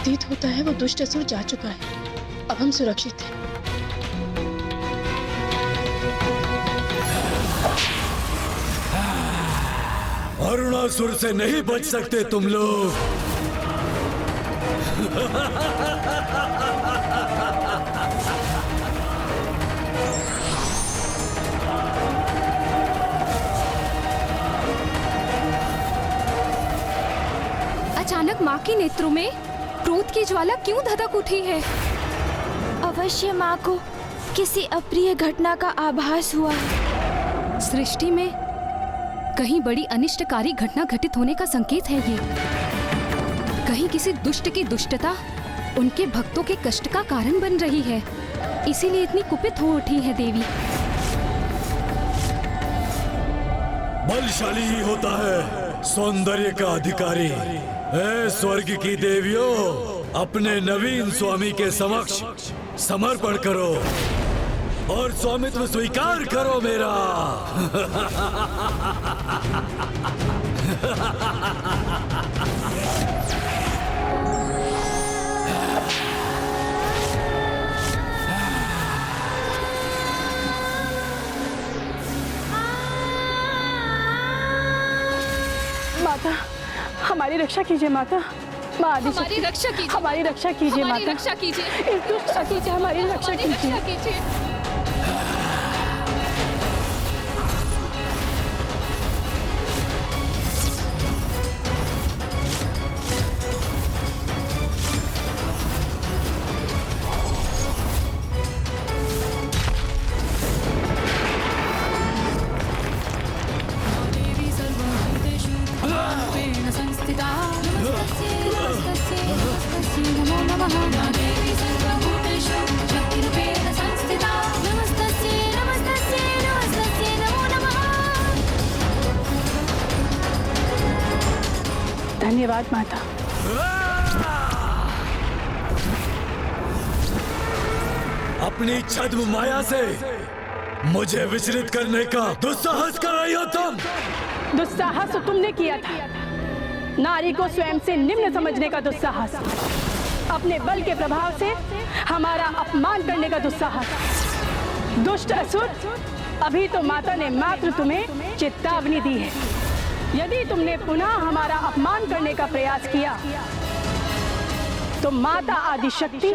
प्रतीत होता है वो दुष्ट असुर जा चुका है। अब हम सुरक्षित हैं। अरुणासुर से नहीं बच सकते तुम लोग। अचानक माँ के नेत्रों में क्रोध की ज्वाला क्यों धधक उठी है? अवश्य माँ को किसी अप्रिय घटना का आभास हुआ है। सृष्टि में कहीं बड़ी अनिष्टकारी घटना घटित होने का संकेत है ये। कहीं किसी दुष्ट की दुष्टता उनके भक्तों के कष्ट का कारण बन रही है, इसीलिए इतनी कुपित हो उठी है देवी। बलशाली ही होता है सौंदर्य का अधिकारी। ऐ स्वर्ग की देवियों, अपने नवीन स्वामी के समक्ष समर्पण करो और स्वामित्व स्वीकार करो मेरा। माता, हमारी रक्षा कीजिए माता। माँ आदिशक्ति, हमारी रक्षा कीजिए, हमारी रक्षा कीजिए माता। हमारी रक्षा कीजिए, इस दुष्ट असुर से हमारी रक्षा कीजिए। धन्यवाद माता। अपनी छद्म माया से मुझे विचलित करने का दुस्साहस कर रही हो तुम। दुस्साहस तो तुमने किया था, नारी को स्वयं से निम्न समझने का दुस्साहस, अपने बल के प्रभाव से हमारा अपमान करने का दुस्साहस। दुष्ट असुर, अभी तो माता ने मात्र तुम्हें चेतावनी दी है। यदि तुमने पुनः हमारा अपमान करने का प्रयास किया तो माता आदिशक्ति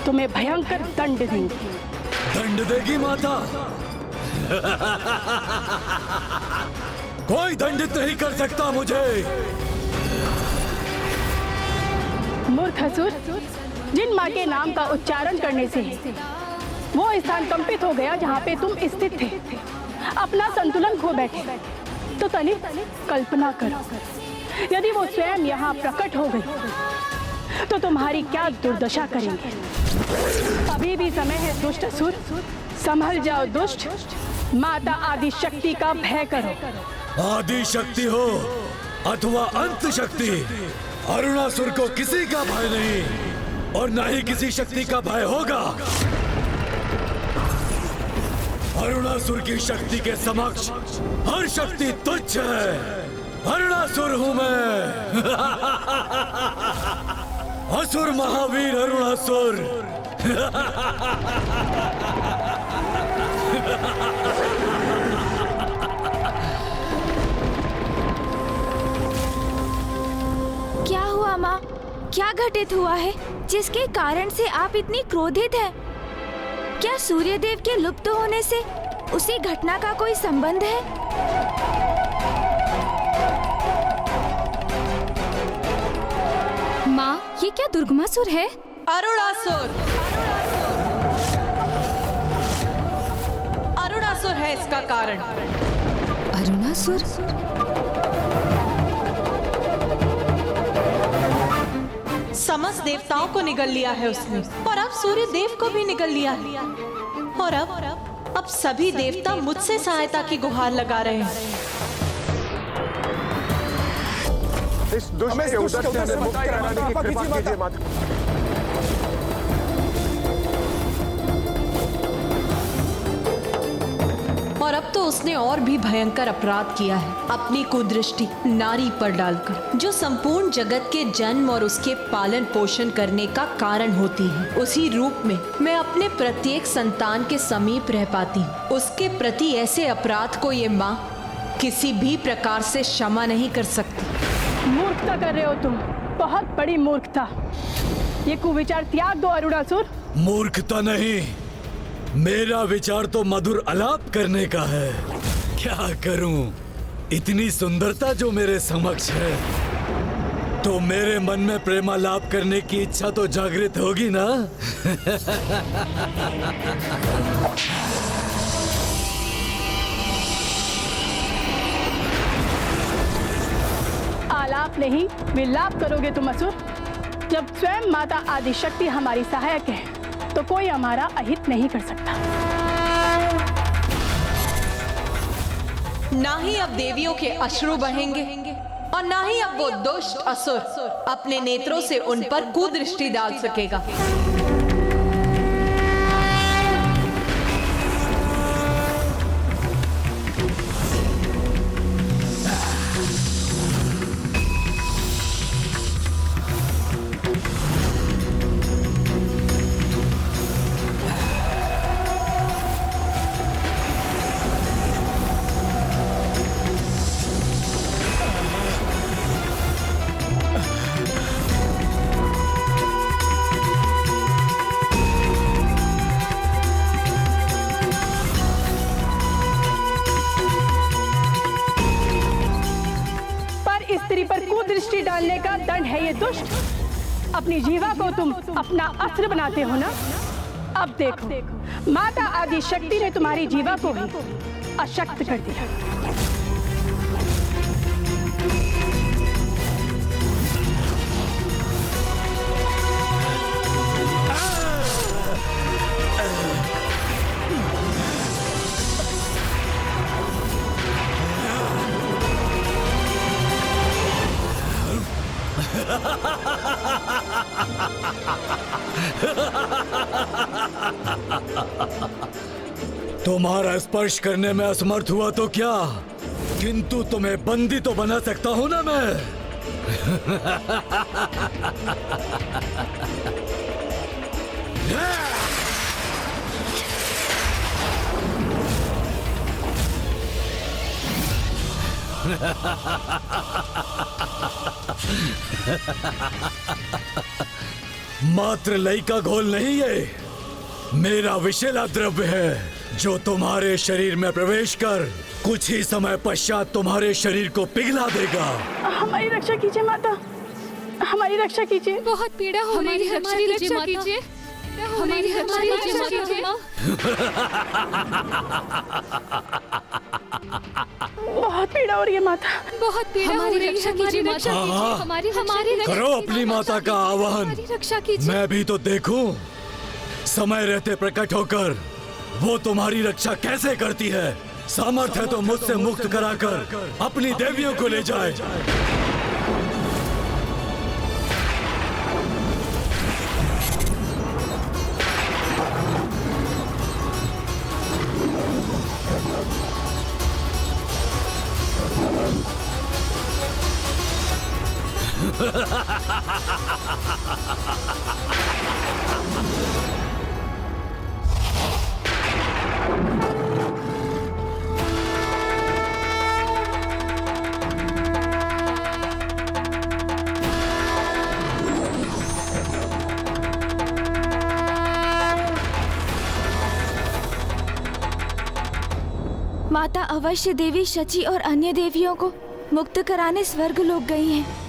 तुम्हें भयंकर दंड देंगी। दंड देगी माता? कोई दंडित नहीं कर सकता मुझे। मूर्ख असुर, जिन माँ के नाम का उच्चारण करने से वो स्थान कंपित हो गया जहाँ पे तुम स्थित थे, अपना संतुलन खो बैठे, तो तनिक कल्पना करो, यदि वो स्वयं यहाँ प्रकट हो गई तो तुम्हारी क्या दुर्दशा करेंगे। अभी भी समय है दुष्ट असुर, संभल जाओ दुष्ट। माता आदिशक्ति का भय करो। आदि शक्ति हो अथवा अंत शक्ति, अरुणासुर को किसी का भय नहीं और न ही किसी शक्ति का भय होगा। अरुणासुर की शक्ति के समक्ष हर शक्ति तुच्छ है। अरुणासुर हूं मैं। असुर महावीर अरुणासुर। क्या हुआ माँ? क्या घटित हुआ है जिसके कारण से आप इतनी क्रोधित हैं? क्या सूर्यदेव के लुप्त होने से उसी घटना का कोई संबंध है? माँ, ये क्या दुर्गमासुर है? अरुणासुर। अरुणासुर है इसका कारण। अरुणासुर? समस्त देवताओं को निगल लिया है उसने, और अब सूर्य देव को भी निगल लिया है। और अब सभी देवता मुझसे सहायता की गुहार लगा रहे हैं। इस दुष्ट के उदर से हमें मुक्त कराने की कृपा कीजिए माता। और अब तो उसने और भी भयंकर अपराध किया है, अपनी कुदृष्टि नारी पर डालकर, जो संपूर्ण जगत के जन्म और उसके पालन पोषण करने का कारण होती है। उसी रूप में मैं अपने प्रत्येक संतान के समीप रह पाती हूँ। उसके प्रति ऐसे अपराध को ये माँ किसी भी प्रकार से क्षमा नहीं कर सकती। मूर्खता कर रहे हो तुम, बहुत बड़ी मूर्खता। ये कुविचार त्याग दो अरुणासुर। मूर्खता नहीं, मेरा विचार तो मधुर आलाप करने का है। क्या करूं, इतनी सुंदरता जो मेरे समक्ष है, तो मेरे मन में प्रेमालाप करने की इच्छा तो जागृत होगी ना। आलाप नहीं, विलाप करोगे तुम असुर। जब स्वयं माता आदिशक्ति हमारी सहायक है, तो कोई हमारा अहित नहीं कर सकता। ना ही अब देवियों के अश्रु बहेंगे और ना ही अब वो दुष्ट असुर अपने नेत्रों से उन पर कुदृष्टि डाल सकेगा। कुदृष्टि डालने का दंड है ये दुष्ट। अपनी जीवा को तुम अपना अस्त्र बनाते हो ना। अब देखो, माता आदि शक्ति ने तुम्हारी जीवा को भी अशक्त कर दिया। तुम्हारा स्पर्श करने में असमर्थ हुआ तो क्या, किंतु तुम्हें बंदी तो बना सकता हूं ना मैं। मात्र लई का घोल नहीं है, मेरा विषैला द्रव्य है जो तुम्हारे शरीर में प्रवेश कर कुछ ही समय पश्चात तुम्हारे शरीर को पिघला देगा। हमारी रक्षा कीजिए माता, हमारी रक्षा कीजिए। बहुत पीड़ा हो रही है, हमारी रक्षा कीजिए, हमारी रक्षा कीजिए। बहुत पीड़ा हो रही है माता, बहुत पीड़ा हो रही है, हमारी रक्षा कीजिए, हमारी करो अपनी माता का आह्वान। रक्षा कीजिए। मैं भी तो देखूं, समय रहते प्रकट होकर वो तुम्हारी रक्षा कैसे करती है। सामर्थ्य है तो मुझसे मुक्त कराकर अपनी देवियों को ले जाए। माता अवश्य देवी शची और अन्य देवियों को मुक्त कराने स्वर्ग लोक गई हैं।